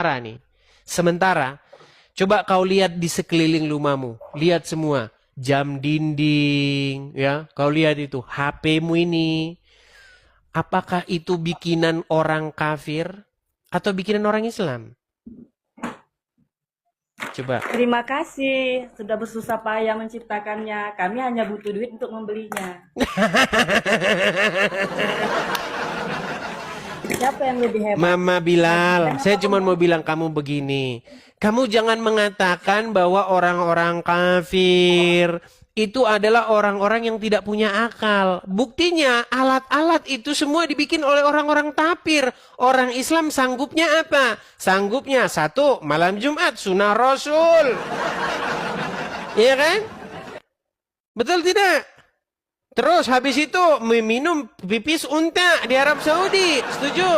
nih. Sementara, coba kau lihat di sekeliling rumahmu. Lihat semua. Jam dinding, ya. Kau lihat itu. HP-mu ini. Apakah itu bikinan orang kafir atau bikinan orang Islam? Coba. Terima kasih sudah bersusah payah menciptakannya. Kami hanya butuh duit untuk membelinya. Siapa yang lebih hebat? Mama Nabi Bilal, dan saya apa cuma mau pembohong? bilang kamu begini. Kamu jangan mengatakan bahwa orang-orang kafir itu adalah orang-orang yang tidak punya akal. Buktinya alat-alat itu semua dibikin oleh orang-orang kafir. Orang Islam sanggupnya apa? Sanggupnya satu, malam Jumat, sunnah Rasul. Iya kan? Betul tidak? Terus habis itu minum pipis unta di Arab Saudi. Setuju?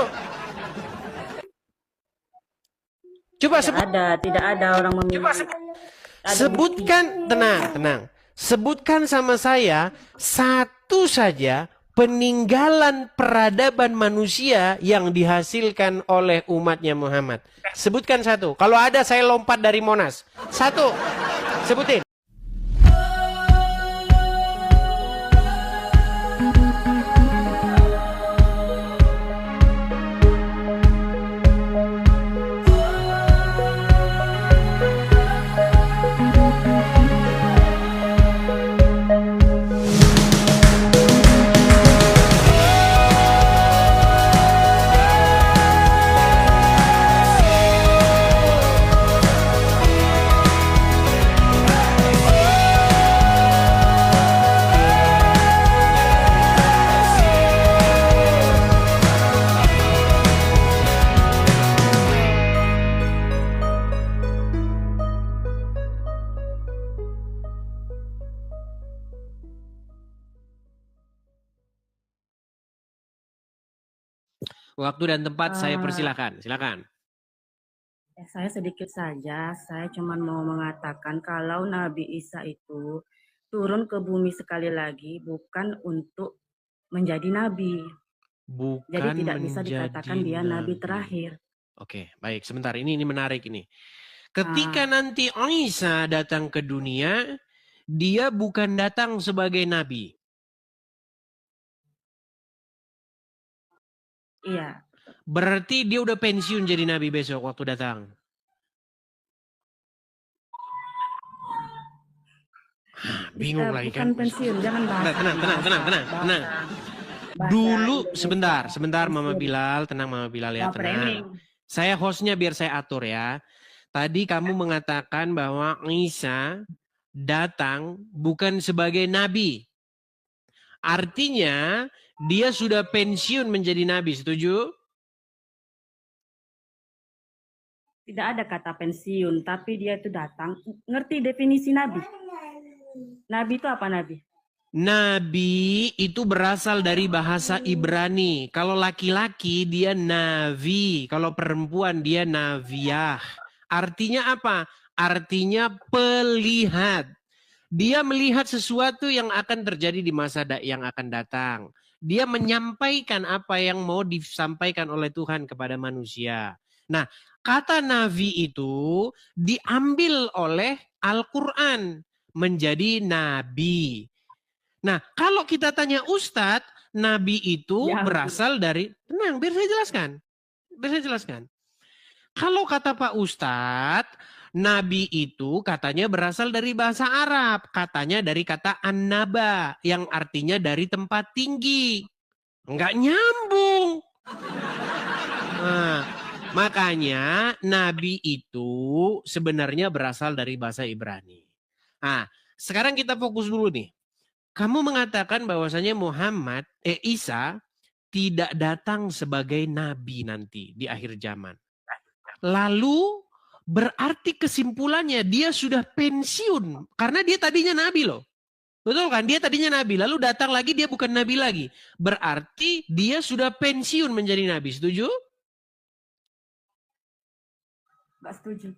Coba Tidak ada orang meminum. Ada bukti. sebutkan, tenang, tenang. Sebutkan sama saya satu saja peninggalan peradaban manusia yang dihasilkan oleh umatnya Muhammad. Sebutkan satu. Kalau ada saya lompat dari Monas. Satu. Sebutin. Waktu dan tempat saya Eh, persilakan. Silakan. saya sedikit saja. Saya cuma mau mengatakan kalau Nabi Isa itu turun ke bumi sekali lagi bukan untuk menjadi nabi. Jadi Bukan tidak bisa menjadi dikatakan dia nabi nabi. terakhir. Oke, baik. Sebentar, ini menarik ini. Ketika Ah, nanti Isa datang ke dunia, dia bukan datang sebagai nabi. iya. Berarti dia udah pensiun jadi nabi besok waktu datang. Bingung lagi Bukan kan? pensiun, jangan bahas Tenang, tenang, tenang, tenang, tenang. bahasa Dulu Indonesia. sebentar Mama Pensiun. Bilal, tenang Mama Bilal ya, Mau tenang. framing. Saya hostnya biar saya atur ya. Tadi kamu mengatakan bahwa Isa datang bukan sebagai nabi. Artinya dia sudah pensiun menjadi nabi, setuju? Tidak ada kata pensiun, tapi dia itu datang. Ngerti definisi nabi? Nabi itu apa nabi? Nabi itu berasal dari bahasa Ibrani. Kalau laki-laki dia navi, kalau perempuan dia naviyah. Artinya apa? Artinya pelihat. Dia melihat sesuatu yang akan terjadi di masa yang akan datang. Dia menyampaikan apa yang mau disampaikan oleh Tuhan kepada manusia. Nah, kata nabi itu diambil oleh Al-Quran menjadi nabi. Nah, kalau kita tanya Ustadz, nabi itu Ya ampun. berasal dari, tenang, biar saya jelaskan. Biar saya jelaskan. Kalau kata Pak Ustadz, nabi itu katanya berasal dari bahasa Arab. Katanya dari kata annaba, yang artinya dari tempat tinggi. Enggak nyambung. Nah, makanya nabi itu sebenarnya berasal dari bahasa Ibrani. Nah, sekarang kita fokus dulu nih. Kamu mengatakan bahwasanya Isa tidak datang sebagai nabi nanti di akhir zaman. Lalu berarti kesimpulannya dia sudah pensiun karena dia tadinya nabi loh. Betul kan? Dia tadinya nabi, lalu datang lagi dia bukan nabi lagi. Berarti dia sudah pensiun menjadi nabi. Setuju? Gak setuju.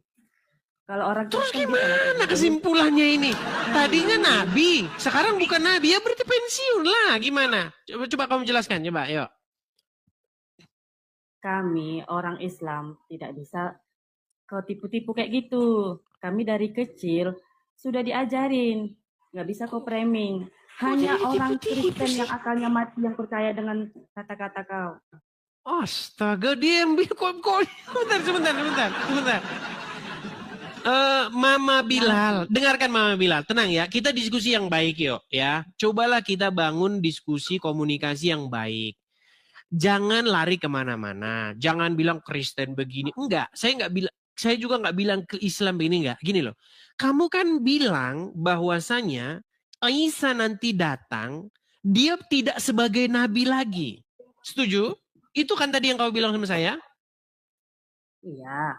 Kalau orang Terus Kristen bisa lah kayak gimana gitu. kesimpulannya ini? Tadinya nabi, sekarang bukan nabi, ya berarti pensiun lah. Gimana? Coba kamu jelaskan, coba, yuk. Kami orang Islam tidak bisa kau tipu-tipu kayak gitu. Kami dari kecil sudah diajarin, nggak bisa kau framing. Hanya jadi orang tipu-tipu Kristen sih? yang akalnya mati yang percaya dengan kata-kata kau. Astaga, dia yang kok. Sebentar. Mama Bilal, dengarkan Mama Bilal, tenang ya, kita diskusi yang baik yuk ya. Cobalah kita bangun diskusi komunikasi yang baik. Jangan lari kemana-mana, jangan bilang Kristen begini, enggak, saya juga nggak bilang ke Islam begini enggak, gini loh. Kamu kan bilang bahwasanya Isa nanti datang, dia tidak sebagai nabi lagi. Setuju? Itu kan tadi yang kau bilang sama saya. Iya,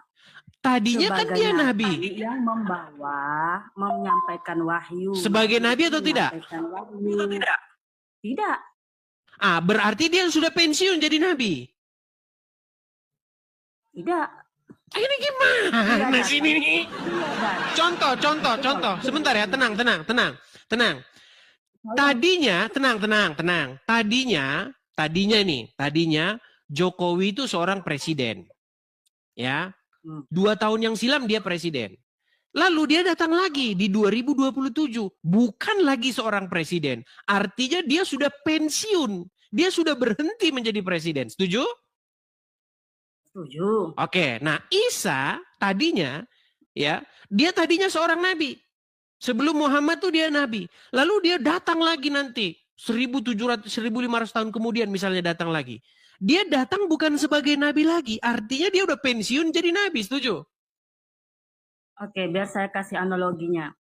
Tadinya kan sebagai dia nabi. nabi yang membawa, menyampaikan wahyu, Sebagai nabi atau tidak? menyampaikan wahyu. Tidak, Berarti dia sudah pensiun jadi nabi. tidak. Ini gimana sih ini? Contoh. Sebentar ya, tenang. Tadinya Jokowi itu seorang presiden. Ya, 2 tahun yang silam dia presiden. Lalu dia datang lagi di 2027. Bukan lagi seorang presiden. Artinya dia sudah pensiun. Dia sudah berhenti menjadi presiden. Setuju? Setuju. Oke, nah Isa tadinya ya, dia tadinya seorang nabi. Sebelum Muhammad tuh dia nabi. Lalu dia datang lagi nanti 1700 1500 tahun kemudian misalnya datang lagi. Dia datang bukan sebagai nabi lagi, artinya dia udah pensiun jadi nabi, setuju? Oke, biar saya kasih analoginya.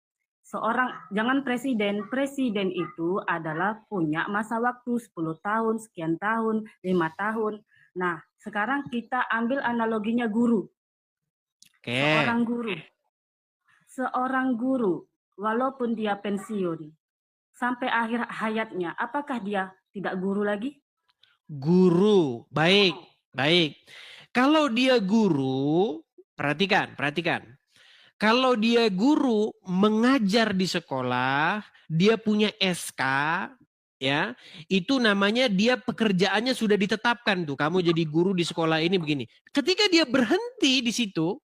Jangan presiden itu adalah punya masa waktu 10 tahun, sekian tahun, 5 tahun. Nah, sekarang kita ambil analoginya guru. Oke. Seorang guru, walaupun dia pensiun, sampai akhir hayatnya, apakah dia tidak guru lagi? Guru, baik. Kalau dia guru, perhatikan. Kalau dia guru mengajar di sekolah, dia punya SK, ya, itu namanya dia pekerjaannya sudah ditetapkan tuh. Kamu jadi guru di sekolah ini begini. Ketika dia berhenti di situ,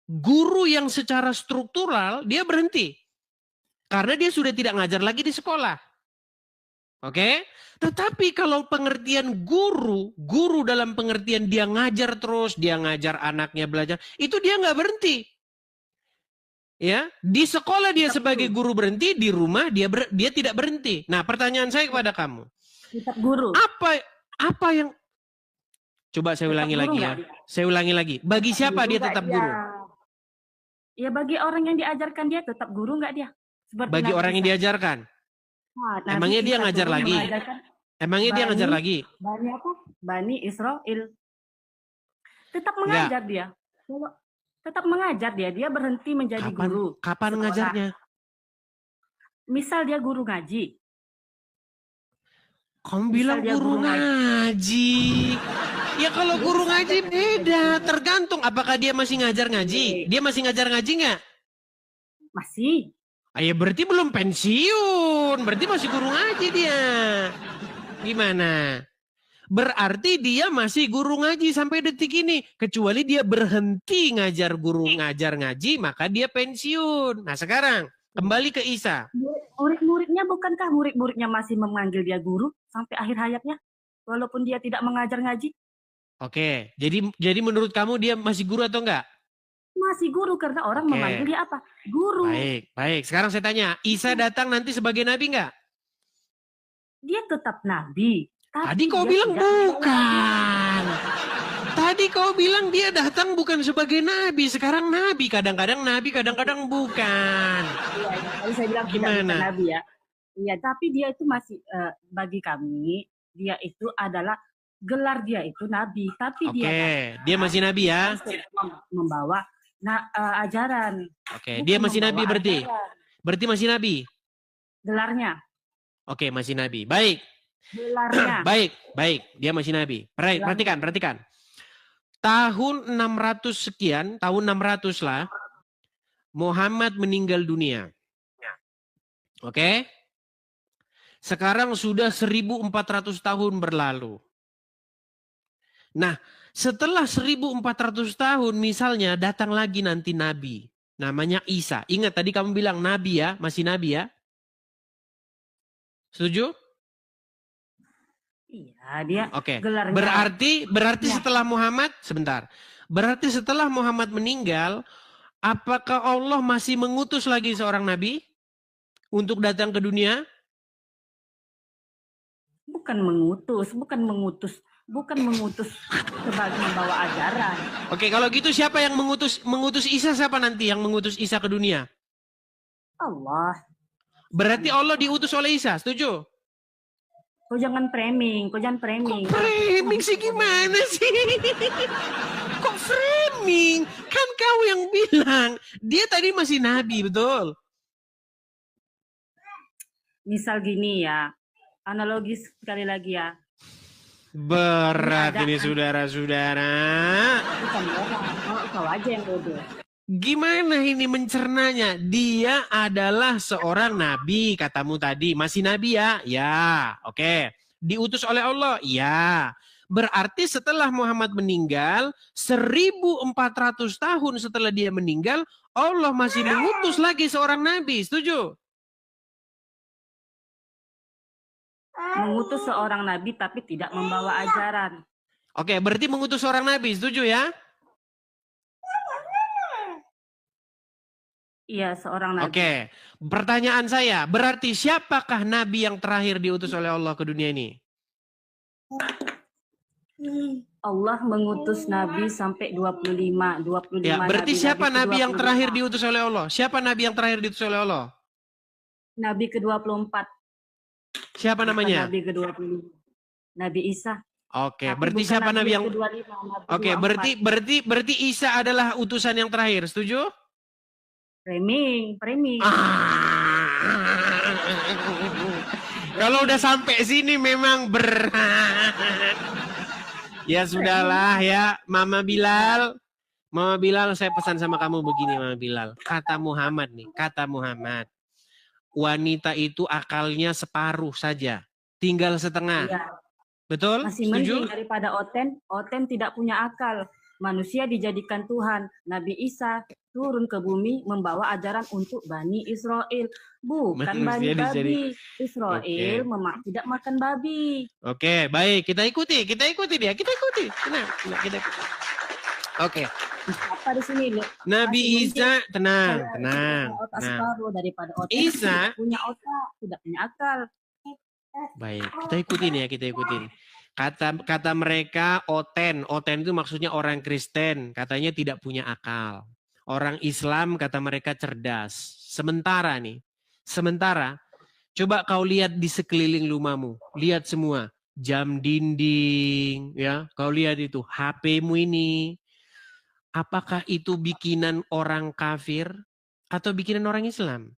guru yang secara struktural dia berhenti. Karena dia sudah tidak ngajar lagi di sekolah. Oke? Tetapi kalau pengertian guru dalam pengertian dia ngajar terus, dia ngajar anaknya belajar, itu dia nggak berhenti. Ya, di sekolah dia sebagai guru berhenti, di rumah dia tidak berhenti. Nah, pertanyaan saya kepada kamu, Tetap guru. apa yang coba saya ulangi lagi ya. Saya ulangi lagi. Bagi siapa dia tetap guru? Ya bagi orang yang diajarkan dia tetap guru nggak dia? Bagi orang yang diajarkan. Emangnya dia ngajar lagi? Emangnya dia ngajar lagi? Bani apa? Bani Israel. Tetap mengajar dia. Tetap mengajar dia. Dia berhenti menjadi guru. Kapan ngajarnya? Misal dia guru ngaji. Kamu bilang guru ngaji. Ya kalau guru ngaji beda. Tergantung apakah dia masih ngajar ngaji. Dia masih ngajar ngaji nggak? Masih. Ya berarti belum pensiun. Berarti masih guru ngaji dia. Gimana? Berarti dia masih guru ngaji sampai detik ini. Kecuali dia berhenti ngajar ngaji, maka dia pensiun. Nah sekarang, kembali ke Isa. Murid-muridnya bukankah murid-muridnya masih memanggil dia guru sampai akhir hayatnya? Walaupun dia tidak mengajar ngaji? Oke, jadi menurut kamu dia masih guru atau enggak? Masih guru karena orang memanggil dia apa? Guru. Baik. Sekarang saya tanya, Isa datang nanti sebagai nabi enggak? Dia tetap nabi. Tadi kau bilang bukan. Tadi kau bilang dia datang bukan sebagai nabi. Sekarang nabi. Kadang-kadang nabi, kadang-kadang bukan. Iya, tadi saya bilang gimana? Nabi ya. Iya, tapi dia itu masih bagi kami, dia itu adalah gelar dia itu nabi. Tapi dia masih nabi ya. Membawa ajaran. Oke, dia masih nabi berarti. Berarti masih nabi. Gelarnya. Oke, masih nabi. Baik. Gelarnya. Baik. Dia masih nabi. Perhatikan. Tahun 600 sekian, tahun 600 lah, Muhammad meninggal dunia. Oke? Sekarang sudah 1400 tahun berlalu. Nah, Setelah 1400 tahun misalnya datang lagi nanti Nabi. Namanya Isa. Ingat tadi kamu bilang Nabi ya, masih Nabi ya. Setuju? Iya, dia Oke. gelarnya. Berarti Ya. setelah Muhammad, sebentar. Berarti setelah Muhammad meninggal, apakah Allah masih mengutus lagi seorang Nabi untuk datang ke dunia? Bukan mengutus sebagai membawa ajaran. Oke, kalau gitu siapa yang mengutus Isa? Siapa nanti yang mengutus Isa ke dunia? Allah. Berarti Allah diutus oleh Isa, setuju? Kau jangan framing. Kok framing sih gimana sih? Kok framing? Kan kau yang bilang dia tadi masih Nabi, betul? Misal gini ya, analogis sekali lagi ya. Berat ini saudara-saudara. Bukan orang, kau aja yang bodoh. Gimana ini mencernanya? Dia adalah seorang nabi, katamu tadi. Masih nabi ya? Ya, oke. Diutus oleh Allah? Ya. Berarti setelah Muhammad meninggal, 1400 tahun setelah dia meninggal, Allah masih mengutus lagi seorang nabi. Setuju? Mengutus seorang nabi tapi tidak membawa ajaran. Oke, berarti mengutus seorang nabi. Setuju ya? Iya, seorang nabi. Oke, pertanyaan saya, berarti siapakah nabi yang terakhir diutus oleh Allah ke dunia ini? Allah mengutus nabi sampai 25 Ya, berarti siapa nabi yang terakhir diutus oleh Allah? Siapa nabi yang terakhir diutus oleh Allah? Nabi ke-24. Siapa namanya? Nabi ke-25. Nabi Isa. Oke, berarti siapa nabi yang Oke, berarti Isa adalah utusan yang terakhir, setuju? Framing. Kalau udah sampai sini memang berat. Ya sudahlah ya, Mama Bilal, saya pesan sama kamu begini, Mama Bilal. Kata Muhammad, wanita itu akalnya separuh saja, tinggal setengah. Ya. Betul? Masih mending daripada Oten. Oten tidak punya akal. Manusia dijadikan Tuhan. Nabi Isa turun ke bumi membawa ajaran untuk Bani Israel. Bukan Bani babi. Israel tidak makan babi. Oke, baik. Kita ikuti dia. Kita ikuti. Oke. Apa di sini? Nabi Isa, tenang. Daripada Oten Isa punya otak, tidak punya akal. Baik, kita ikutin. Kata mereka Oten itu maksudnya orang Kristen, katanya tidak punya akal. Orang Islam kata mereka cerdas. Sementara, coba kau lihat di sekeliling rumahmu, lihat semua jam dinding, ya, kau lihat itu HP-mu ini, apakah itu bikinan orang kafir atau bikinan orang Islam?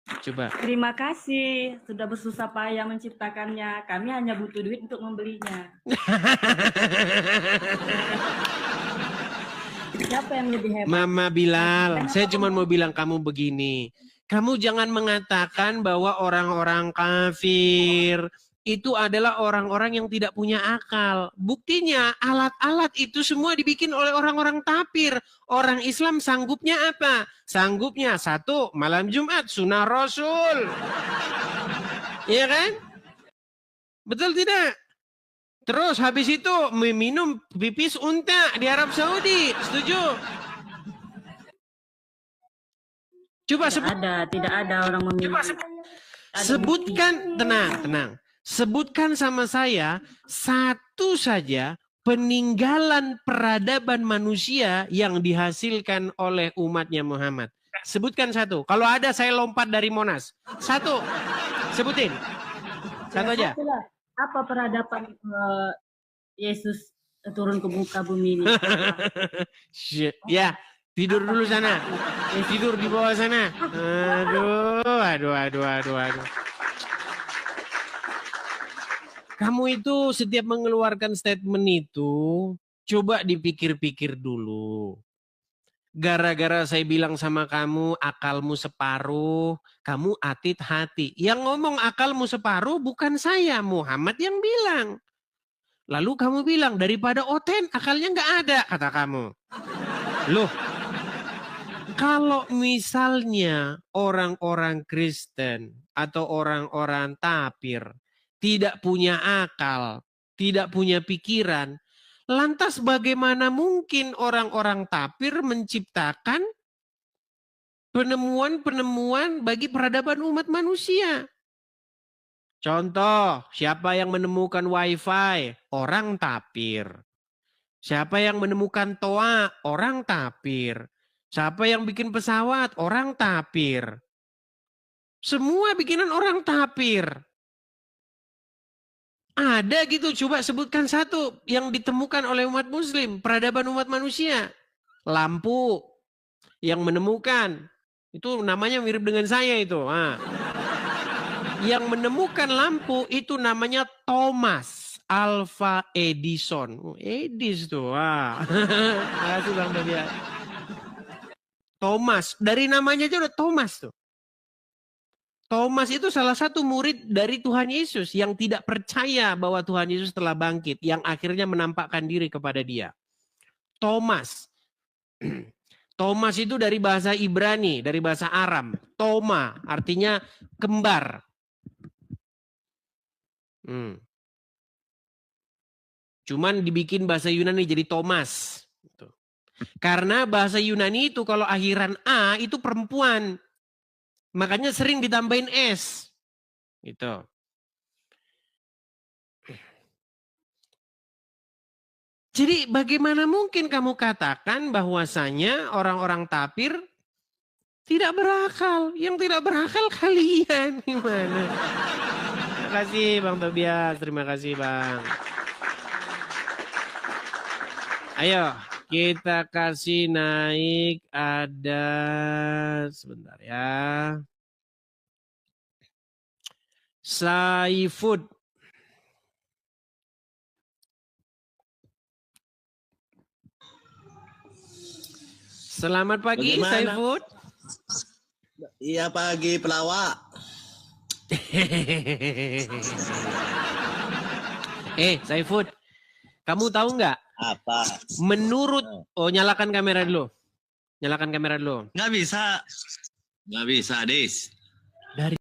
Coba. Terima kasih sudah bersusah payah menciptakannya. Kami hanya butuh duit untuk membelinya. Siapa yang lebih hebat? Mama Bilal, saya cuma mau bilang kamu begini. Kamu jangan mengatakan bahwa orang-orang kafir itu adalah orang-orang yang tidak punya akal. Buktinya alat-alat itu semua dibikin oleh orang-orang kafir. Orang Islam sanggupnya apa? Sanggupnya satu, malam Jumat, sunnah Rasul. Iya kan? Betul tidak? Terus habis itu minum pipis unta di Arab Saudi. Setuju? Coba tidak ada orang meminum. Sebutkan, tenang. Sebutkan sama saya satu saja peninggalan peradaban manusia yang dihasilkan oleh umatnya Muhammad. Sebutkan satu. Kalau ada saya lompat dari Monas. Satu. Sebutin. Satu aja. Apa peradaban Yesus turun ke muka bumi ini? Ya, tidur dulu sana. Tidur di bawah sana. Aduh. Kamu itu setiap mengeluarkan statement itu, coba dipikir-pikir dulu. Gara-gara saya bilang sama kamu, akalmu separuh, kamu atit hati. Yang ngomong akalmu separuh bukan saya, Muhammad yang bilang. Lalu kamu bilang, daripada Oten akalnya nggak ada, kata kamu. Loh, kalau misalnya orang-orang Kristen atau orang-orang tapir tidak punya akal, tidak punya pikiran, lantas bagaimana mungkin orang-orang tapir menciptakan penemuan-penemuan bagi peradaban umat manusia? Contoh, siapa yang menemukan wifi? Orang tapir. Siapa yang menemukan toa? Orang tapir. Siapa yang bikin pesawat? Orang tapir. Semua bikinan orang tapir. Ada gitu, coba sebutkan satu yang ditemukan oleh umat muslim, peradaban umat manusia. Lampu yang menemukan. Itu namanya mirip dengan saya itu. Yang menemukan lampu itu namanya Thomas Alva Edison. Edis tuh. Makasih Bang Fabian. Thomas, dari namanya aja udah Thomas tuh. Thomas itu salah satu murid dari Tuhan Yesus yang tidak percaya bahwa Tuhan Yesus telah bangkit, yang akhirnya menampakkan diri kepada dia. Thomas. Thomas itu dari bahasa Ibrani, dari bahasa Aram. Toma artinya kembar. Cuman dibikin bahasa Yunani jadi Thomas. Karena bahasa Yunani itu kalau akhiran A itu perempuan. Makanya sering ditambahin S. Gitu. Jadi bagaimana mungkin kamu katakan bahwasanya orang-orang tapir tidak berakal? Yang tidak berakal kalian. Gimana? Terima kasih Bang Tobias. Terima kasih Bang. Ayo kita kasih naik ada sebentar ya. Saifud. Selamat pagi Saifud. Iya pagi pelawak. Saifud, kamu tahu nggak? Apa? Menurut, nyalakan kamera dulu. Nyalakan kamera dulu. Nggak bisa, Dis. Dari